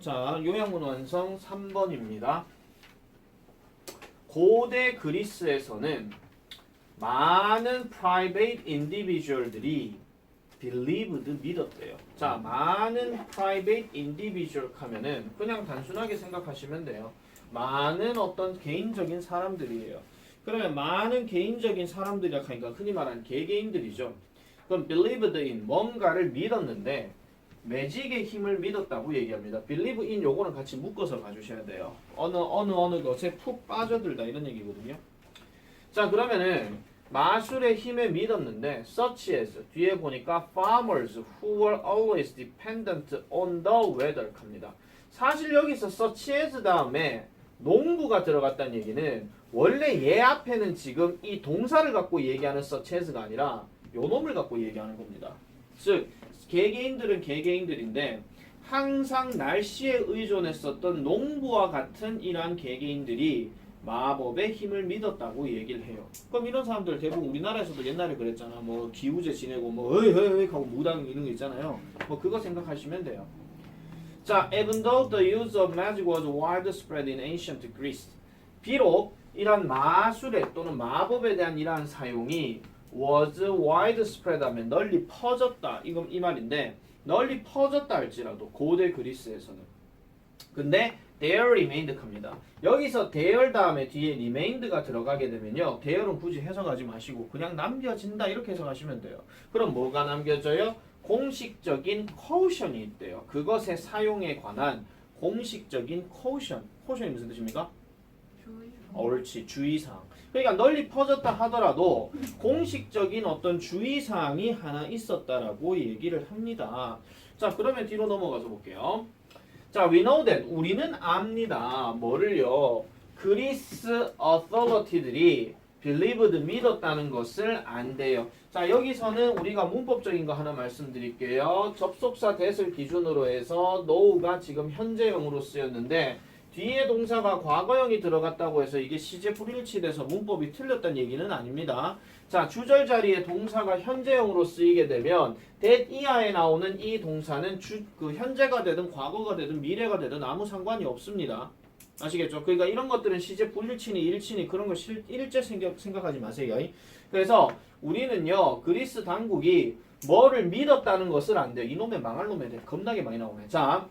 자, 요약문 완성 3번입니다. 고대 그리스에서는 많은 private individual들이 believed 믿었대요. 자, 많은 private individual 하면은 그냥 단순하게 생각하시면 돼요. 많은 어떤 개인적인 사람들이에요. 그러면 많은 개인적인 사람들이라 하니까 흔히 말하는 개개인들이죠. 그럼 believed in 뭔가를 믿었는데 매직의 힘을 믿었다고 얘기합니다. believe in 요거는 같이 묶어서 봐주셔야 돼요. 어느 것에 푹 빠져들다 이런 얘기거든요. 자, 그러면은 마술의 힘에 믿었는데 such as 뒤에 보니까 farmers who were always dependent on the weather 합니다. 사실 여기서 such as 다음에 농부가 들어갔다는 얘기는 원래 얘 앞에는 지금 이 동사를 갖고 얘기하는 such as가 아니라 요 놈을 갖고 얘기하는 겁니다. 즉 개개인들은 개개인들인데 항상 날씨에 의존했었던 농부와 같은 이러한 개개인들이 마법의 힘을 믿었다고 얘기를 해요. 그럼 이런 사람들 대부분 우리나라에서도 옛날에 그랬잖아. 뭐 기우제 지내고 뭐 어이 하고 무당 이런 거 있잖아요. 뭐 그거 생각하시면 돼요. 자, even though the use of magic was widespread in ancient Greece. 비록 이런 마술에 또는 마법에 대한 이러한 사용이 was widespread 하면 널리 퍼졌다. 이건 이 말인데 널리 퍼졌다 할지라도 고대 그리스에서는. 근데 there remained 합니다. 여기서 there 다음에 뒤에 remained가 들어가게 되면요. there는 굳이 해석하지 마시고 그냥 남겨진다 이렇게 해석하시면 돼요. 그럼 뭐가 남겨져요? 공식적인 caution이 있대요. 그것의 사용에 관한 공식적인 caution. caution이 무슨 뜻입니까? 옳지, 주의사항. 그러니까 널리 퍼졌다 하더라도 공식적인 어떤 주의사항이 하나 있었다라고 얘기를 합니다. 자, 그러면 뒤로 넘어가서 볼게요. 자, we know that 우리는 압니다. 뭐를요? 그리스 authority들이 believed 믿었다는 것을 안대요. 자, 여기서는 우리가 문법적인 거 하나 말씀드릴게요. 접속사 that을 기준으로 해서 know가 지금 현재형으로 쓰였는데 뒤에 동사가 과거형이 들어갔다고 해서 이게 시제 불일치돼서 문법이 틀렸다는 얘기는 아닙니다. 자, 주절 자리에 동사가 현재형으로 쓰이게 되면 that 이하에 나오는 이 동사는 현재가 되든 과거가 되든 미래가 되든 아무 상관이 없습니다. 아시겠죠? 그러니까 이런 것들은 시제 불일치니 일치니 그런 거 일제 생각하지 마세요. 그래서 우리는요 그리스 당국이 뭐를 믿었다는 것을 안 돼요. 이놈의 망할 놈에 대해 겁나게 많이 나오네. 자,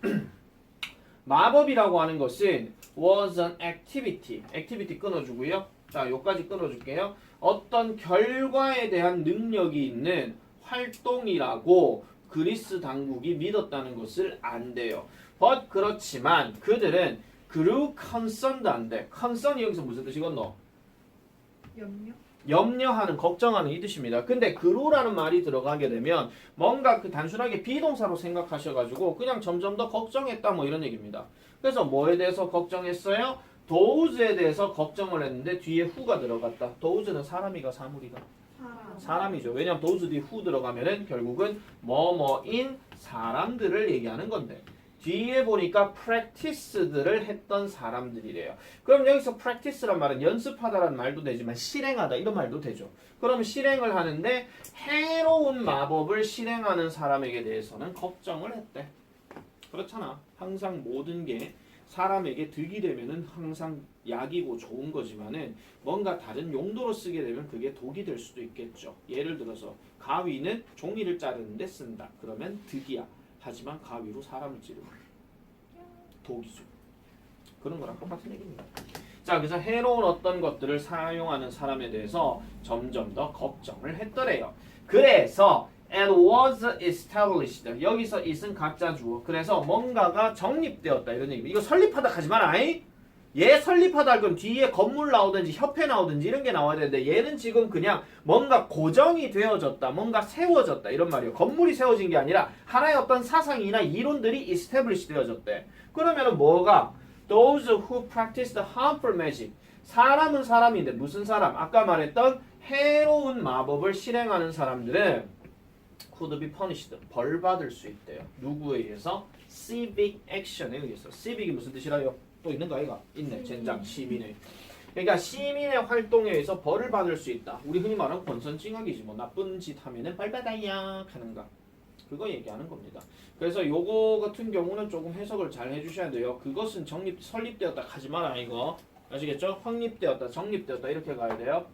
마법이라고 하는 것은 was an activity. activity 끊어주고요. 자, 요까지 끊어줄게요. 어떤 결과에 대한 능력이 있는 활동이라고 그리스 당국이 믿었다는 것을 안 돼요. but 그렇지만 그들은 grew concerned 안 돼. concern이 여기서 무슨 뜻이겠노? 염려하는, 걱정하는 이 뜻입니다. 근데 grew라는 말이 들어가게 되면 뭔가 그 단순하게 비동사로 생각하셔가지고 그냥 점점 더 걱정했다 뭐 이런 얘기입니다. 그래서 뭐에 대해서 걱정했어요? those에 대해서 걱정을 했는데 뒤에 who가 들어갔다. those는 사람이가 사물이가? 사람이죠. 왜냐면 those 뒤에 who 들어가면은 결국은 뭐뭐인 사람들을 얘기하는 건데 뒤에 보니까 practice들을 했던 사람들이래요. 그럼 여기서 practice란 말은 연습하다라는 말도 되지만 실행하다 이런 말도 되죠. 그럼 실행을 하는데 해로운 마법을 실행하는 사람에게 대해서는 걱정을 했대. 그렇잖아. 항상 모든 게 사람에게 득이 되면은 항상 약이고 좋은 거지만은 뭔가 다른 용도로 쓰게 되면 그게 독이 될 수도 있겠죠. 예를 들어서 가위는 종이를 자르는데 쓴다. 그러면 득이야. 하지만 가위로 사람을 찌르면 독이죠. 그런 거랑 똑같은 얘기입니다. 자, 그래서 해로운 어떤 것들을 사용하는 사람에 대해서 점점 더 걱정을 했더래요. 그래서 and was established. 여기서 it은 가짜 주어. 그래서 뭔가가 정립되었다 이런 얘기입니다. 이거 설립하다 하지 마라. 얘 설립하다 할 건 뒤에 건물 나오든지 협회 나오든지 이런 게 나와야 되는데 얘는 지금 그냥 뭔가 고정이 되어졌다. 뭔가 세워졌다. 이런 말이에요. 건물이 세워진 게 아니라 하나의 어떤 사상이나 이론들이 established 되어졌대. 그러면은 뭐가? Those who practiced harmful magic. 사람은 사람인데 무슨 사람? 아까 말했던 해로운 마법을 실행하는 사람들은 could be punished. 벌 받을 수 있대요. 누구에 의해서? civic action에 의해서. civic이 무슨 뜻이라요? 또 있는 거 아이가? 있네. 젠장 시민의. 그러니까 시민의 활동에 의해서 벌을 받을 수 있다. 우리 흔히 말하는 권선징악이지 뭐 나쁜 짓 하면은 벌 받아야 하는 거. 그거 얘기하는 겁니다. 그래서 요거 같은 경우는 조금 해석을 잘 해주셔야 돼요. 그것은 설립되었다 하지 마라 이거. 아시겠죠? 확립되었다, 정립되었다 이렇게 가야 돼요.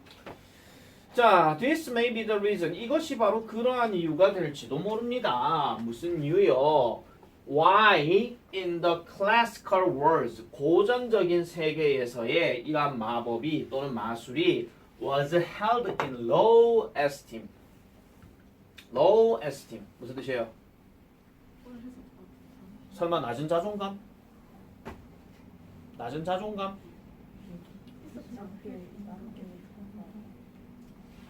자, this may be the reason. 이것이 바로 그러한 이유가 될지도 모릅니다. 무슨 이유요? Why in the classical world, 고전적인 세계에서의 이러한 마법이 또는 마술이 was held in low esteem. low esteem. 무슨 뜻이에요? 설마 낮은 자존감? 낮은 자존감?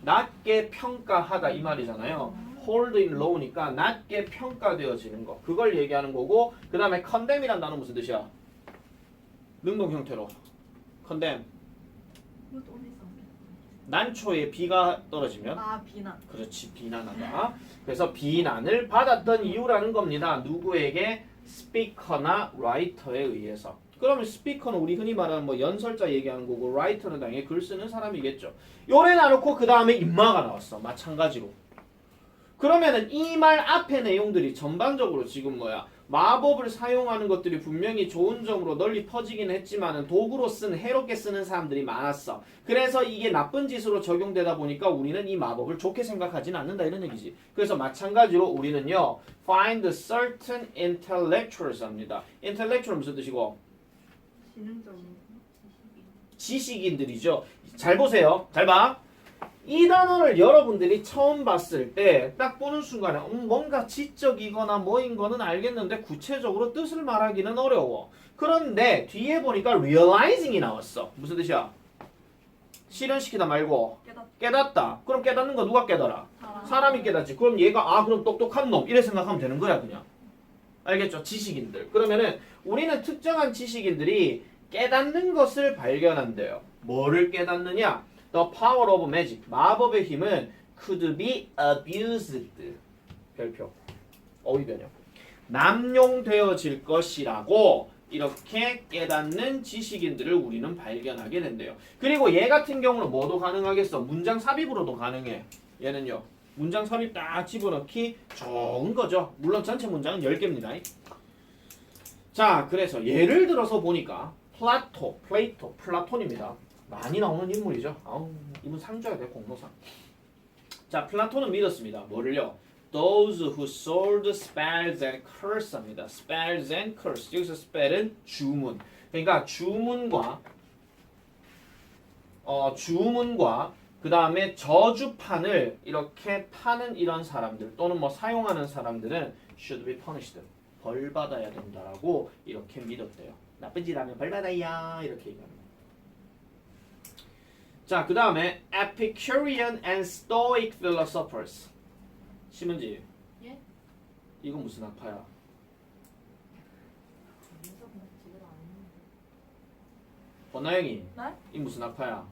낮게 평가하다 이 말이잖아요. hold in low니까 낮게 평가되어지는 거. 그걸 얘기하는 거고 그 다음에 condemn이란 단어 무슨 뜻이야? 능동 형태로. condemn. 난초에 비가 떨어지면 비난. 그렇지, 비난하다. 그래서 비난을 받았던 이유라는 겁니다. 누구에게? 스피커나 라이터에 의해서. 그러면 스피커는 우리 흔히 말하는 뭐 연설자 얘기하는 거고 라이터는 당연히 글 쓰는 사람이겠죠. 요래 놔놓고 그 다음에 인마가 나왔어. 마찬가지로. 그러면은 이 말 앞의 내용들이 전반적으로 지금 뭐야? 마법을 사용하는 것들이 분명히 좋은 점으로 널리 퍼지긴 했지만은 도구로 해롭게 쓰는 사람들이 많았어. 그래서 이게 나쁜 짓으로 적용되다 보니까 우리는 이 마법을 좋게 생각하진 않는다 이런 얘기지. 그래서 마찬가지로 우리는요, find certain intellectuals 합니다. intellectual 무슨 뜻이고? 지식인들이죠. 잘 보세요. 잘 봐. 이 단어를 여러분들이 처음 봤을 때 딱 보는 순간에 뭔가 지적이거나 뭐인 거는 알겠는데 구체적으로 뜻을 말하기는 어려워. 그런데 뒤에 보니까 realizing이 나왔어. 무슨 뜻이야? 실현시키다 말고 깨닫다. 그럼 깨닫는 거 누가 깨달아? 사람이 깨닫지. 그럼 얘가 그럼 똑똑한 놈 이래 생각하면 되는 거야 그냥. 알겠죠? 지식인들. 그러면은 우리는 특정한 지식인들이 깨닫는 것을 발견한대요. 뭐를 깨닫느냐? The power of magic. 마법의 힘은 could be abused. 별표. 어휘 변형. 남용되어질 것이라고 이렇게 깨닫는 지식인들을 우리는 발견하게 된대요. 그리고 얘 같은 경우는 뭐도 가능하겠어? 문장 삽입으로도 가능해. 얘는요. 문장 삽입 딱 집어넣기 좋은 거죠. 물론 전체 문장은 10개입니다. 자, 그래서 예를 들어서 보니까 플라톤입니다. 많이 나오는 인물이죠. 이분 상 줘야 돼, 공로상. 자, 플라톤은 믿었습니다. 뭐를요? Those who sold spells and curse 합니다. spells and curse. 여기서 spell은 주문. 그러니까 주문과 그 다음에 저주판을 이렇게 파는 이런 사람들 또는 뭐 사용하는 사람들은 should be punished. 벌 받아야 된다라고 이렇게 믿었대요. 나쁜 짓 하면 벌 받아야 이렇게 얘기합니다. 자, 그 다음에 Epicurean and Stoic philosophers. 심은지. 예? 이거 무슨 학파야? 권나영이. 네? 이 무슨 학파야?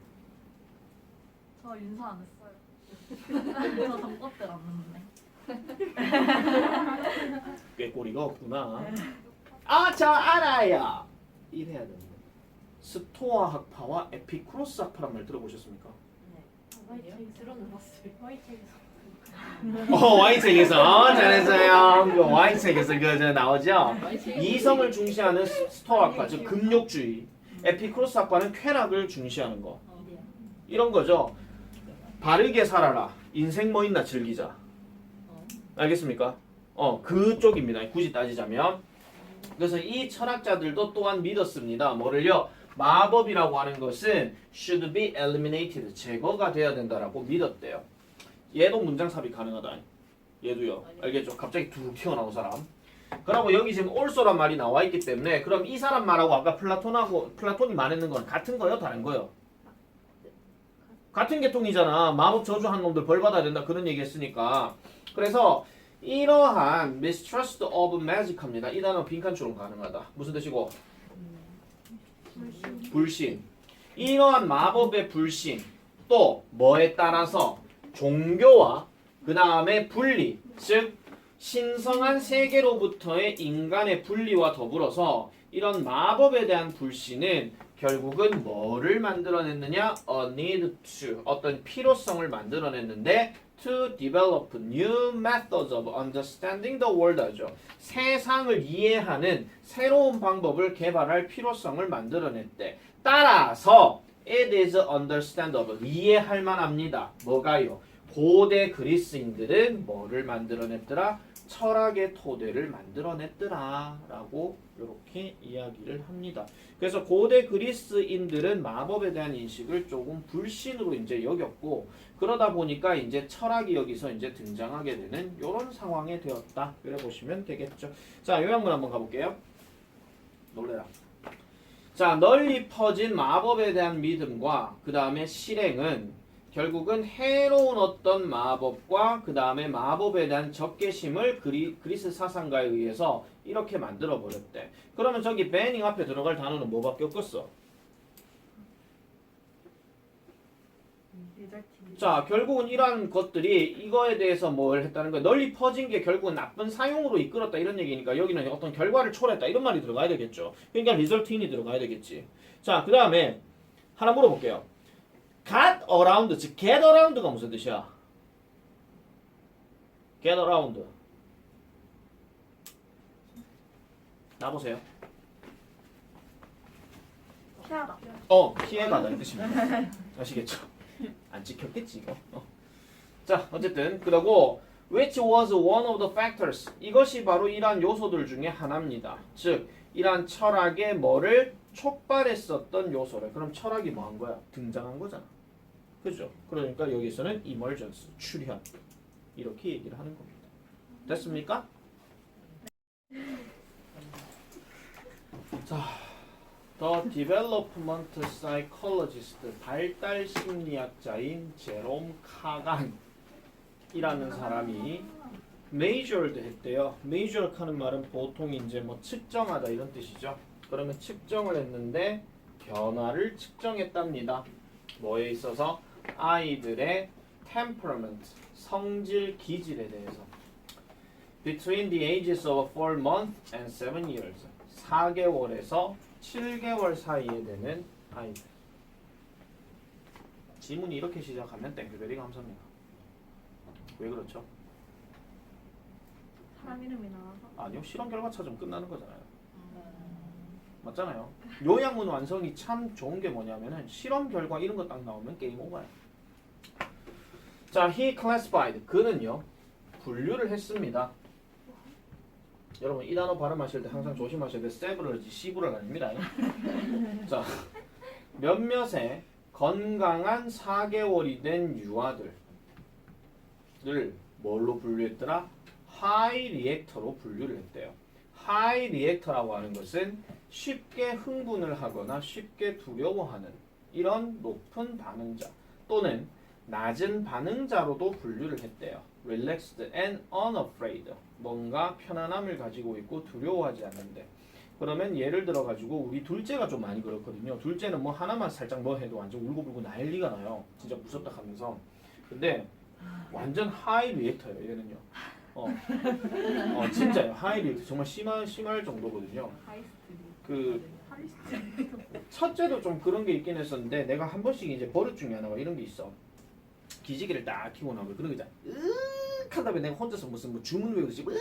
저 인사 안 했어요. 저 전과때 났는데. 꾀꼬리가 없구나. 저 알아요. 이래야 됩니다. 스토아 학파와 에피쿠로스 학파란 말 들어보셨습니까? 들어는 봤어요. Y책에서 잘했어요. 그 Y책에서 그 나오죠. 이성을 중시하는 스토아 학파, 즉 금욕주의. 에피쿠로스 학파는 쾌락을 중시하는 거. 이런 거죠. 바르게 살아라. 인생 뭐 있나 즐기자. 알겠습니까? 그쪽입니다. 굳이 따지자면. 그래서 이 철학자들도 또한 믿었습니다. 뭐를요? 마법이라고 하는 것은 should be eliminated. 제거가 돼야 된다라고 믿었대요. 얘도 문장 삽입 가능하다. 얘도요. 알겠죠? 갑자기 툭 튀어나온 사람. 그리고 여기 지금 also란 말이 나와 있기 때문에 그럼 이 사람 말하고 아까 플라톤이 말했는 건 같은 거요? 다른 거요? 같은 계통이잖아. 마법 저주한 놈들 벌 받아야 된다. 그런 얘기 했으니까. 그래서 이러한 mistrust of magic 합니다. 이 단어 빈칸추론 가능하다. 무슨 뜻이고? 불신. 이러한 마법의 불신. 또 뭐에 따라서? 종교와 그 다음에 분리. 즉 신성한 세계로부터의 인간의 분리와 더불어서 이런 마법에 대한 불신은 결국은 뭐를 만들어냈느냐? A need to. 어떤 필요성을 만들어냈는데 to develop new methods of understanding the world 하죠. 세상을 이해하는 새로운 방법을 개발할 필요성을 만들어냈대. 따라서 it is understandable. 이해할 만합니다. 뭐가요? 고대 그리스인들은 뭐를 만들어냈더라? 철학의 토대를 만들어냈더라 라고 이렇게 이야기를 합니다. 그래서 고대 그리스인들은 마법에 대한 인식을 조금 불신으로 이제 여겼고 그러다 보니까 이제 철학이 여기서 이제 등장하게 되는 이런 상황이 되었다. 그래 보시면 되겠죠. 자, 요약문 한번 가볼게요. 놀래라. 자, 널리 퍼진 마법에 대한 믿음과 그 다음에 실행은 결국은 해로운 어떤 마법과 그 다음에 마법에 대한 적개심을 그리스 사상가에 의해서 이렇게 만들어 버렸대. 그러면 저기 배닝 앞에 들어갈 단어는 뭐밖에 없겠어? 자, 결국은 이러한 것들이 이거에 대해서 뭘 했다는 거야. 널리 퍼진 게 결국은 나쁜 사용으로 이끌었다 이런 얘기니까 여기는 어떤 결과를 초래했다 이런 말이 들어가야 되겠죠. 그러니까 resulting이 들어가야 되겠지. 자, 그 다음에 하나 물어볼게요. got around, 즉 get around가 무슨 뜻이야? get around. 나보세요. 피하다. 피해가다는 뜻입니다. 아시겠죠? 안 찍혔겠지 이거. 자, 어쨌든 그러고 which was one of the factors. 이것이 바로 이러한 요소들 중에 하나입니다. 즉 이러한 철학의 뭐를 촉발했었던 요소래. 그럼 철학이 뭐 한 거야? 등장한 거잖아. 그죠? 그러니까 여기서는 emergence, 출현 이렇게 얘기를 하는 겁니다. 됐습니까? 자, The Development Psychologist, 발달 심리학자인 제롬 카간이라는 사람이 measured 했대요. measure 하는 말은 보통 이제 뭐 측정하다 이런 뜻이죠. 그러면 측정을 했는데 변화를 측정했답니다. 뭐에 있어서? 아이들의 temperament, 성질, 기질에 대해서. Between the ages of 4 months and 7 years. 4개월에서 7개월 사이에 되는 아이들. 지문이 이렇게 시작하면 땡큐베리 감사합니다. 왜 그렇죠? 사람 이름이 나와서. 아니요, 실험 결과 찾으면 끝나는 거잖아요. 맞잖아요. 요약문 완성이 참 좋은 게 뭐냐면은 실험 결과 이런 거 딱 나오면 게임 오버야. 자, he classified. 그는요 분류를 했습니다. 여러분 이 단어 발음하실 때 항상 조심하셔야 돼. 세브럴지 시브럴 아닙니다. 자, 몇몇의 건강한 4개월이 된 유아들을 뭘로 분류했더라? 하이 리액터로 분류를 했대요. 하이 리액터라고 하는 것은 쉽게 흥분을 하거나 쉽게 두려워하는 이런 높은 반응자 또는 낮은 반응자로도 분류를 했대요. Relaxed and unafraid. 뭔가 편안함을 가지고 있고 두려워하지 않는데. 그러면 예를 들어 가지고 우리 둘째가 좀 많이 그렇거든요. 둘째는 뭐 하나만 살짝 뭐 해도 완전 울고불고 난리가 나요. 진짜 무섭다 하면서. 근데 완전 하이 리액터예요. 얘는요. 진짜요. 하이 리액터 정말 심할 정도거든요. 그 첫째도 좀 그런 게 있긴 했었는데 내가 한 번씩 이제 버릇 중에 하나가 이런 게 있어. 기지개를 딱 켜고 나면 그런 거 있잖아. 한 다음에 내가 혼자서 무슨 뭐 주문 외우듯이 이렇게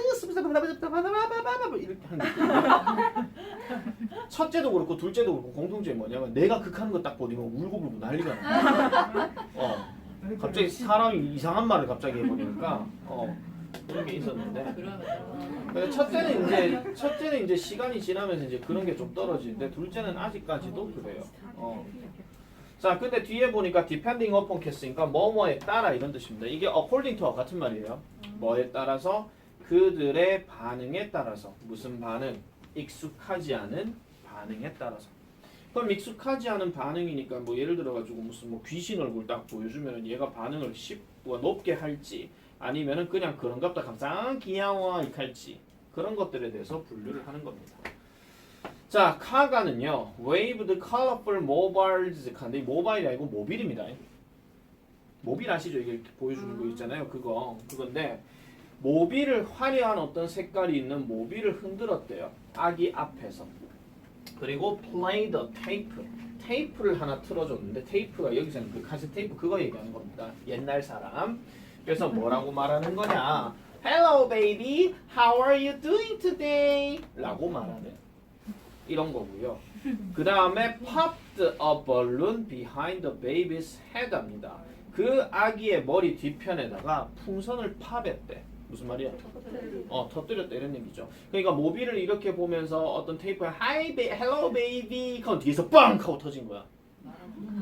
하는 게 있거든요. 첫째도 그렇고 둘째도 그렇고 공통점이 뭐냐면 내가 극하는 거 딱 보니까 울고불고 난리가 나. 갑자기 사람이 이상한 말을 갑자기 해버리니까 그런 게 있었는데. 근데 첫째는 이제 시간이 지나면서 이제 그런 게 좀 떨어지는데 둘째는 아직까지도 그래요. 자, 근데 뒤에 보니까 depending upon cas니까 뭐뭐에 따라 이런 뜻입니다. 이게 according to와 같은 말이에요. 뭐에 따라서 그들의 반응에 따라서 무슨 반응? 익숙하지 않은 반응에 따라서. 그럼 익숙하지 않은 반응이니까 뭐 예를 들어 가지고 무슨 뭐 귀신 얼굴 딱 보여주면은 얘가 반응을 쉽고 높게 할지 아니면은 그냥 그런갑다 감상 귀여워 이렇게 할지 그런 것들에 대해서 분류를 하는 겁니다. 자, 카가는요 waved colorful mobiles 근데 모바일이 아니고 모빌입니다. 모빌 아시죠? 이게 이렇게 보여주는 거 있잖아요. 그건데 모빌을 화려한 어떤 색깔이 있는 모빌을 흔들었대요. 아기 앞에서. 그리고 play the tape. 테이프를 하나 틀어줬는데 테이프가 여기서는 그 카세트 테이프 그거 얘기하는 겁니다. 옛날 사람. 그래서 뭐라고 말하는 거냐? Hello baby, how are you doing today? 라고 말하는 이런 거고요. 그 다음에 popped a balloon behind the baby's head 합니다. 그 아기의 머리 뒤편에다가 풍선을 팝했대. 무슨 말이야? 터뜨렸다 이런 얘기죠. 그러니까 모비를 이렇게 보면서 어떤 테이프에 hello baby 그럼 뒤에서 빵 하고 터진 거야.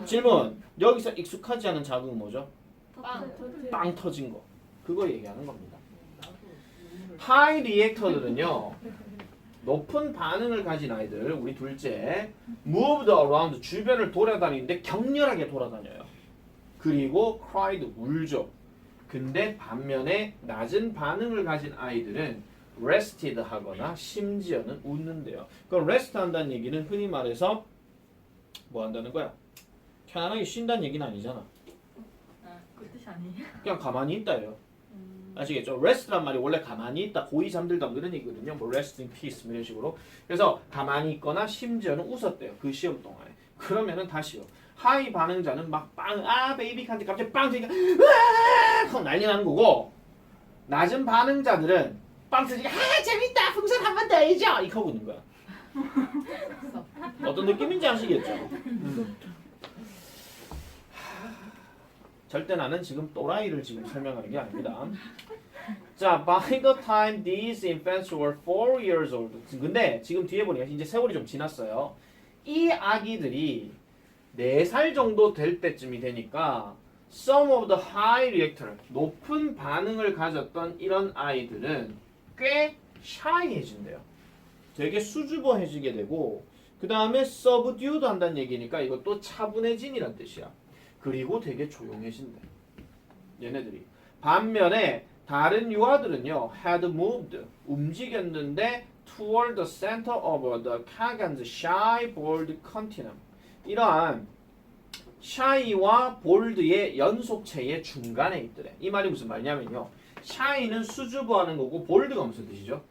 질문. 여기서 익숙하지 않은 자극은 뭐죠? 빵 터진 거. 그거 얘기하는 겁니다. 하이 리액터들은요. 높은 반응을 가진 아이들, 우리 둘째 moved around 주변을 돌아다니는데 격렬하게 돌아다녀요. 그리고 cried 울죠. 근데 반면에 낮은 반응을 가진 아이들은 rested 하거나 심지어는 웃는데요. 그럼 rest 한다는 얘기는 흔히 말해서 뭐 한다는 거야? 편안하게 쉰다는 얘기는 아니잖아. 그 뜻이 아니에요? 그냥 가만히 있다예요. 아시겠죠? rest란 말이 원래 가만히 있다, 고이 잠들다 뭐 이런 얘기거든요. 뭐 rest in peace 뭐 이런 식으로. 그래서 가만히 있거나 심지어는 웃었대요. 그 시험 동안에. 그러면은 다시요. 하이 반응자는 막 베이비 칸데 갑자기 빵 되니까 하고 난리 나는 거고, 낮은 반응자들은 빵 터지니까 재밌다 풍선 한 번 더 해줘 이렇게 하고 있는 거야. 어떤 느낌인지 아시겠죠? 절대 나는 지금 또라이를 지금 설명하는 게 아닙니다. 자, by the time these infants were 4 years old. 근데 지금 뒤에 보니까 이제 세월이 좀 지났어요. 이 아기들이 4살 정도 될 때쯤이 되니까 some of the high reactor, 높은 반응을 가졌던 이런 아이들은 꽤 shy해진대요. 되게 수줍어해지게 되고, 그 다음에 subdued 한다는 얘기니까 이것도 차분해진이란 뜻이야. 그리고 되게 조용해진대. 얘네들이. 반면에 다른 유아들은요, had moved, 움직였는데 toward the center of the Kagan's shy, bold continuum. 이러한 shy와 bold의 연속체의 중간에 있더래. 이 말이 무슨 말이냐면요. shy는 수줍어하는 거고 bold가 무슨 뜻이죠?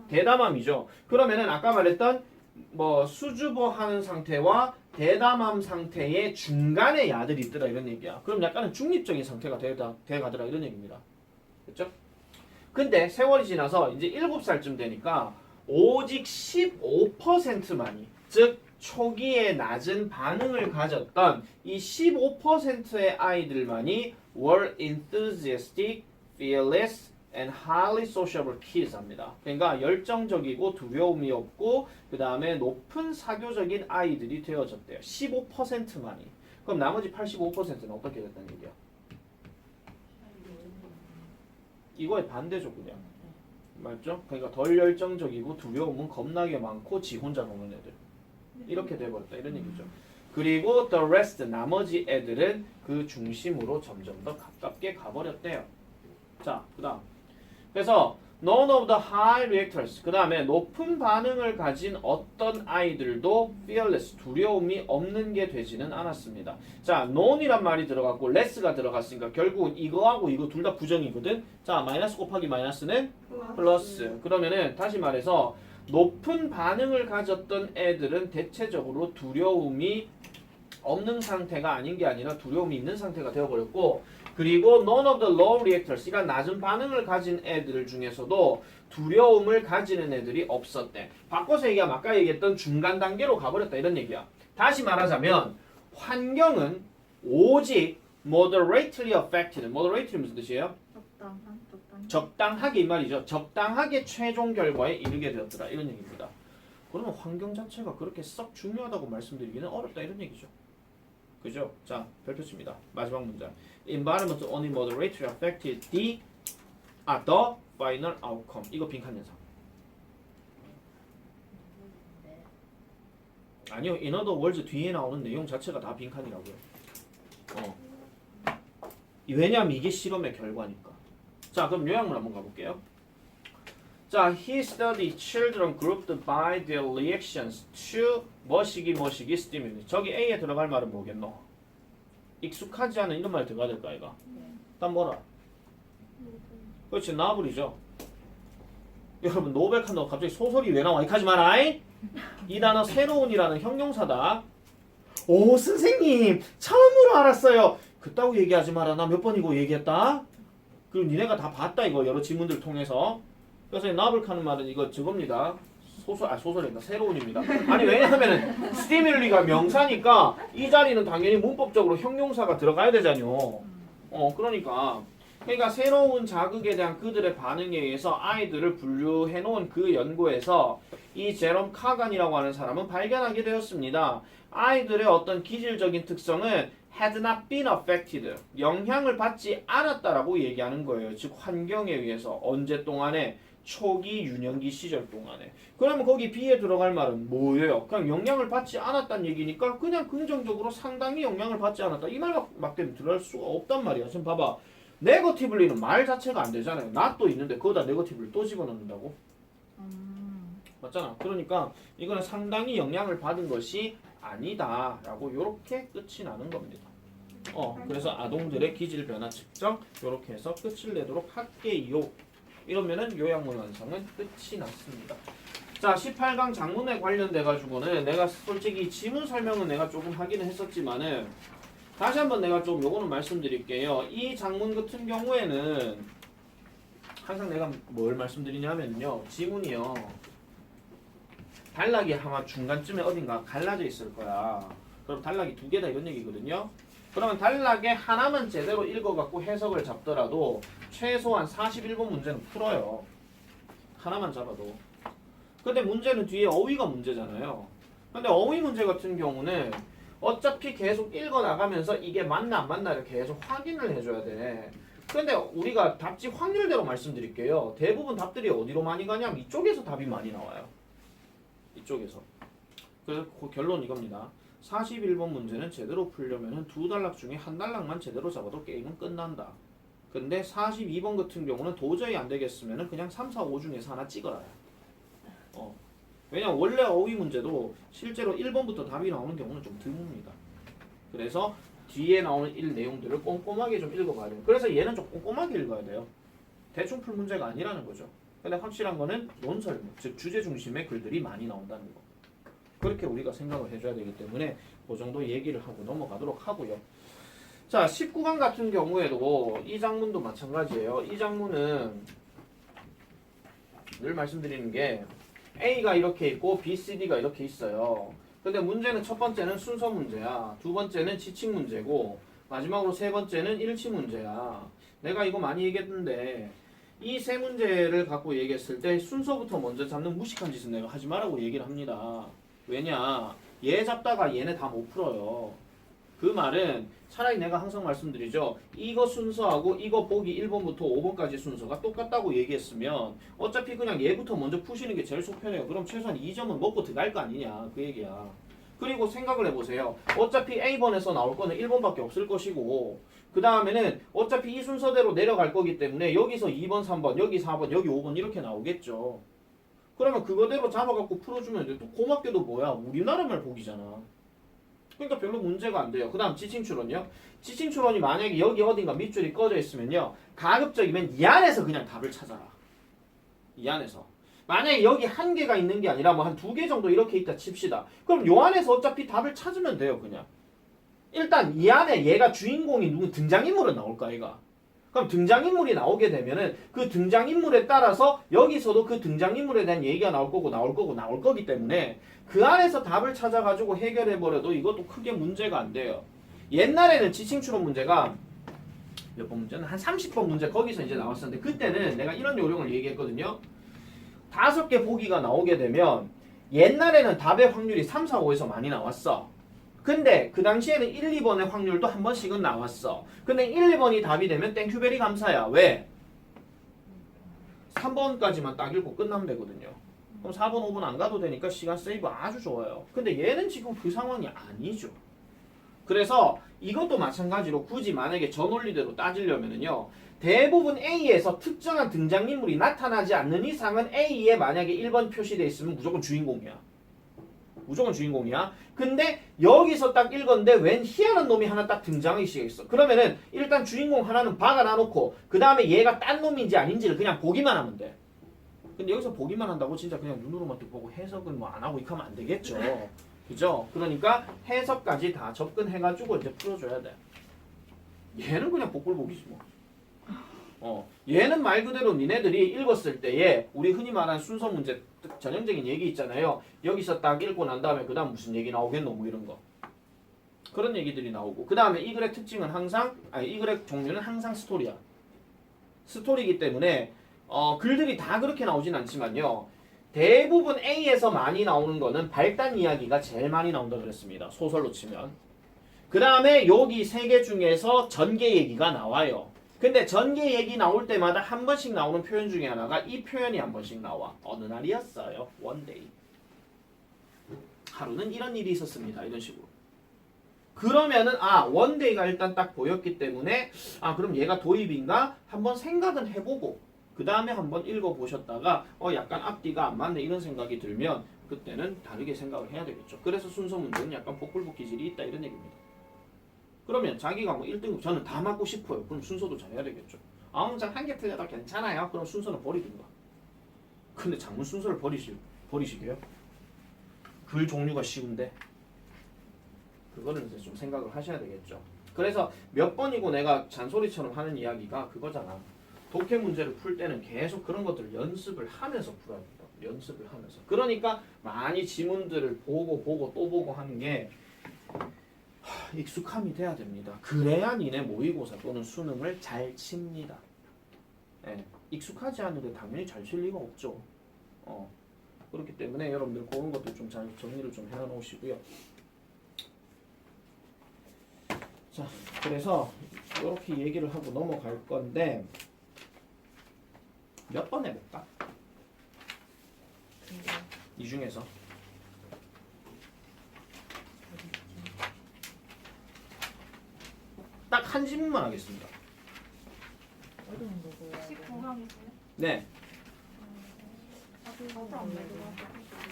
대담함이죠. 그러면은 아까 말했던 뭐 수줍어하는 상태와 대담함 상태의 중간에 야들이 있더라 이런 얘기야. 그럼 약간은 중립적인 상태가 돼가더라 이런 얘기입니다. 그렇죠? 근데 세월이 지나서 이제 7살쯤 되니까 오직 15%만이, 즉 초기에 낮은 반응을 가졌던 이 15%의 아이들만이 were enthusiastic, fearless, and highly sociable kids 합니다. 그러니까 열정적이고 두려움이 없고 그 다음에 높은 사교적인 아이들이 되어졌대요. 15%만이. 그럼 나머지 85%는 어떻게 됐다는 얘기야? 이거의 반대죠 그냥. 맞죠? 그러니까 덜 열정적이고 두려움은 겁나게 많고 지 혼자 노는 애들. 이렇게 돼버렸다 이런 얘기죠. 그리고 the rest, 나머지 애들은 그 중심으로 점점 더 가깝게 가버렸대요. 자, 그 다음. 그래서 none of the high reactors, 그 다음에 높은 반응을 가진 어떤 아이들도 fearless, 두려움이 없는 게 되지는 않았습니다. 자, none이란 말이 들어갔고 less가 들어갔으니까 결국은 이거하고 이거 둘 다 부정이거든. 자, 마이너스 곱하기 마이너스는 플러스. 그러면은 다시 말해서 높은 반응을 가졌던 애들은 대체적으로 두려움이 없는 상태가 아닌 게 아니라 두려움이 있는 상태가 되어버렸고, 그리고 none of the low reactors, 이런 낮은 반응을 가진 애들 중에서도 두려움을 가지는 애들이 없었대. 바꿔서 얘기하면 아까 얘기했던 중간 단계로 가버렸다 이런 얘기야. 다시 말하자면 환경은 오직 moderately affected, moderately 무슨 뜻이에요? 적당하게 이 말이죠. 적당하게 최종 결과에 이르게 되었더라 이런 얘기입니다. 그러면 환경 자체가 그렇게 썩 중요하다고 말씀드리기는 어렵다 이런 얘기죠. 그죠? 자, 별표칩니다. 마지막 문장. Environment only moderately affected the final outcome. 이거 빈칸 연상. 아니요, in other words 뒤에 나오는 내용 자체가 다 빈칸이라고요. 왜냐면 이게 실험의 결과니까. 자, 그럼 요약문 한번 가볼게요. 자, he studied children grouped by their reactions to 뭐시기 stimuli. 저기 A에 들어갈 말은 뭐겠노? 익숙하지 않은 이런 말 들어가야 될까 이거? 일단 뭐라? 그렇지, 나불이죠. 여러분 노벨칸 너 갑자기 소설이 왜 나와? 이렇게 하지 마라. 이 단어 새로운이라는 형용사다. 오 선생님 처음으로 알았어요. 그따구 얘기하지 마라. 나 몇 번이고 얘기했다? 그리고 니네가 다 봤다 이거 여러 지문들 통해서. 그래서 이 나블카는 말은 이거 저겁니다. 소설입니다. 새로운입니다. 아니 왜냐하면은 스티뮬리가 명사니까 이 자리는 당연히 문법적으로 형용사가 들어가야 되잖요. 그러니까 새로운 자극에 대한 그들의 반응에 의해서 아이들을 분류해 놓은 그 연구에서 이 제롬 카간이라고 하는 사람은 발견하게 되었습니다. 아이들의 어떤 기질적인 특성은 had not been affected, 영향을 받지 않았다라고 얘기하는 거예요. 즉 환경에 의해서 언제 동안에 초기 유년기 시절 동안에. 그러면 거기 B에 들어갈 말은 뭐예요? 그냥 영향을 받지 않았다는 얘기니까 그냥 긍정적으로 상당히 영향을 받지 않았다. 이 말밖에 들어갈 수가 없단 말이야. 지금 봐봐. 네거티블리는 말 자체가 안 되잖아요. not도 있는데 거기다 네거티블리 또 집어넣는다고? 맞잖아. 그러니까 이거는 상당히 영향을 받은 것이 아니다 라고 이렇게 끝이 나는 겁니다. 그래서 아동들의 기질 변화 측정 이렇게 해서 끝을 내도록 할게요. 이러면은 요약문 완성은 끝이 났습니다. 자, 18강 장문에 관련돼 가지고는 내가 솔직히 지문 설명은 내가 조금 하기는 했었지만은 다시 한번 내가 좀 요거는 말씀드릴게요. 이 장문 같은 경우에는 항상 내가 뭘 말씀드리냐면요. 지문이요. 단락이 아마 중간쯤에 어딘가 갈라져 있을 거야. 그럼 단락이 두 개다 이런 얘기거든요. 그러면 단락에 하나만 제대로 읽어갖고 해석을 잡더라도 최소한 41번 문제는 풀어요. 하나만 잡아도. 근데 문제는 뒤에 어휘가 문제잖아요. 근데 어휘 문제 같은 경우는 어차피 계속 읽어나가면서 이게 맞나 안 맞나를 계속 확인을 해줘야 돼. 근데 우리가 답지 확률대로 말씀드릴게요. 대부분 답들이 어디로 많이 가냐면 이쪽에서 답이 많이 나와요. 이쪽에서. 그래서 그 결론 이겁니다. 41번 문제는 제대로 풀려면 두 단락 중에 한 단락만 제대로 잡아도 게임은 끝난다. 근데 42번 같은 경우는 도저히 안 되겠으면 그냥 3, 4, 5 중에서 하나 찍어라. 왜냐면 원래 어휘 문제도 실제로 1번부터 답이 나오는 경우는 좀 드뭅니다. 그래서 뒤에 나오는 내용들을 꼼꼼하게 좀 읽어봐야 돼요. 그래서 얘는 좀 꼼꼼하게 읽어야 돼요. 대충 풀 문제가 아니라는 거죠. 근데 확실한 거는 논설문, 즉 주제 중심의 글들이 많이 나온다는 거. 그렇게 우리가 생각을 해줘야 되기 때문에 그 정도 얘기를 하고 넘어가도록 하고요. 자, 19강 같은 경우에도 이 장문도 마찬가지예요. 이 장문은 늘 말씀드리는 게 A가 이렇게 있고 B, C, D가 이렇게 있어요. 근데 문제는 첫 번째는 순서 문제야. 두 번째는 지칭 문제고 마지막으로 세 번째는 일치 문제야. 내가 이거 많이 얘기했는데 이 세 문제를 갖고 얘기했을 때 순서부터 먼저 잡는 무식한 짓은 내가 하지 말라고 얘기를 합니다. 왜냐? 얘 잡다가 얘네 다 못 풀어요. 그 말은 차라리 내가 항상 말씀드리죠. 이거 순서하고 이거 보기 1번부터 5번까지 순서가 똑같다고 얘기했으면 어차피 그냥 얘부터 먼저 푸시는 게 제일 속편해요. 그럼 최소한 2점은 먹고 들어갈 거 아니냐 그 얘기야. 그리고 생각을 해보세요. 어차피 A번에서 나올 거는 1번밖에 없을 것이고 그 다음에는 어차피 이 순서대로 내려갈 거기 때문에 여기서 2번, 3번, 여기 4번, 여기 5번 이렇게 나오겠죠. 그러면 그거대로 잡아갖고 풀어주면 돼. 또 고맙게도 뭐야? 우리나라말 보기잖아. 그러니까 별로 문제가 안 돼요. 그 다음 지칭 추론이요. 지칭 추론이 만약에 여기 어딘가 밑줄이 꺼져 있으면요. 가급적이면 이 안에서 그냥 답을 찾아라. 이 안에서. 만약에 여기 한 개가 있는 게 아니라 뭐 한 두 개 정도 이렇게 있다 칩시다. 그럼 요 안에서 어차피 답을 찾으면 돼요. 그냥. 일단 이 안에 얘가 주인공이 누구 등장인물은 나올까 얘가. 그럼 등장인물이 나오게 되면은 그 등장인물에 따라서 여기서도 그 등장인물에 대한 얘기가 나올 거기 때문에 그 안에서 답을 찾아가지고 해결해버려도 이것도 크게 문제가 안 돼요. 옛날에는 지칭추론 문제가 몇 번 문제는 한 30번 문제 거기서 이제 나왔었는데 그때는 내가 이런 요령을 얘기했거든요. 5개 보기가 나오게 되면 옛날에는 답의 확률이 3, 4, 5에서 많이 나왔어. 근데 그 당시에는 1, 2번의 확률도 한 번씩은 나왔어. 근데 1, 2번이 답이 되면 땡큐베리 감사야. 왜? 3번까지만 딱 읽고 끝나면 되거든요. 그럼 4번, 5번 안 가도 되니까 시간 세이브 아주 좋아요. 근데 얘는 지금 그 상황이 아니죠. 그래서 이것도 마찬가지로 굳이 만약에 저 논리대로 따지려면요. 대부분 A에서 특정한 등장인물이 나타나지 않는 이상은 A에 만약에 1번 표시되어 있으면 무조건 주인공이야. 무조건 주인공이야. 근데 여기서 딱 읽었는데 웬 희한한 놈이 하나 딱 등장하기 시작했어. 그러면은 일단 주인공 하나는 박아놔놓고 그 다음에 얘가 딴 놈인지 아닌지를 그냥 보기만 하면 돼. 근데 여기서 보기만 한다고 진짜 그냥 눈으로만 보고 해석은 뭐 안 하고 이렇게 하면 안 되겠죠. 그죠? 그러니까 해석까지 다 접근해가지고 이제 풀어줘야 돼. 얘는 그냥 복불복이지 뭐. 얘는 말 그대로 니네들이 읽었을 때에 우리 흔히 말하는 순서 문제 전형적인 얘기 있잖아요. 여기서 딱 읽고 난 다음에 그 다음 무슨 얘기 나오겠노 뭐 이런 거. 그런 얘기들이 나오고 그 다음에 이 글의 특징은 항상 이 글의 종류는 항상 스토리야. 스토리이기 때문에 글들이 다 그렇게 나오진 않지만요. 대부분 A에서 많이 나오는 거는 발단 이야기가 제일 많이 나온다 그랬습니다. 소설로 치면. 그 다음에 여기 세 개 중에서 전개 얘기가 나와요. 근데 전개 얘기 나올 때마다 한 번씩 나오는 표현 중에 하나가 이 표현이 한 번씩 나와. 어느 날이었어요. One day. 하루는 이런 일이 있었습니다. 이런 식으로. 그러면은 one day가 일단 딱 보였기 때문에 그럼 얘가 도입인가? 한번 생각은 해보고 그 다음에 한번 읽어보셨다가 약간 앞뒤가 안 맞네 이런 생각이 들면 그때는 다르게 생각을 해야 되겠죠. 그래서 순서 문제는 약간 복불복 기질이 있다 이런 얘기입니다. 그러면 자기가 뭐 1등급 저는 다 맞고 싶어요. 그럼 순서도 잘해야 되겠죠. 문장 한 개 틀려도 괜찮아요. 그럼 순서는 버리든가. 근데 장문 순서를 버리시게요? 글 종류가 쉬운데 그거는 이제 좀 생각을 하셔야 되겠죠. 그래서 몇 번이고 내가 잔소리처럼 하는 이야기가 그거잖아. 독해 문제를 풀 때는 계속 그런 것들을 연습을 하면서 풀어야 된다. 연습을 하면서. 그러니까 많이 지문들을 보고 또 보고 하는 게 익숙함이 돼야 됩니다. 그래야 니네 모의고사 또는 수능을 잘 칩니다. 익숙하지 않은데 당연히 잘 칠 리가 없죠. 그렇기 때문에 여러분들 그런 것도 좀 잘 정리를 좀 해놓으시고요. 자, 그래서 이렇게 얘기를 하고 넘어갈 건데 몇 번 해볼까? 이 중에서 딱 한 질문만 하겠습니다. 19강이세요? 네, 답을 안 내고.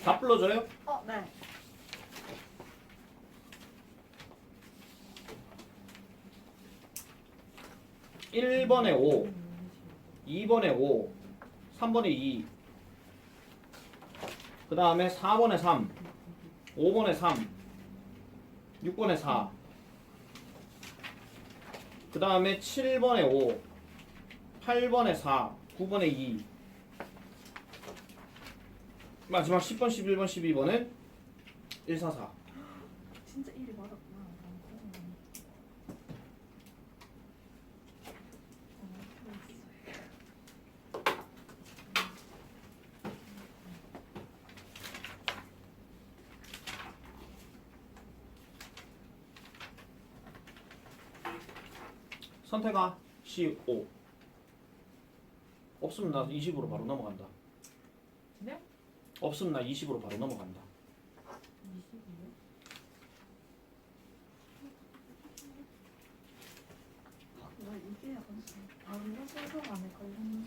다 불러줘요? 네. 1번에 5, 2번에 5, 3번에 2, 그 다음에 4번에 3, 5번에 3, 6번에 4, 그 다음에 7번에 5, 8번에 4, 9번에 2, 마지막 10번, 11번, 12번은 1, 4, 4. 진짜 일이 많았구나. 선택아 C5 없으면 나 20으로 바로 넘어간다. 네? 없으면 나 20으로 바로 넘어간다. 20이요? 나 이게 약간 다른 순서가 안 헷갈렸나?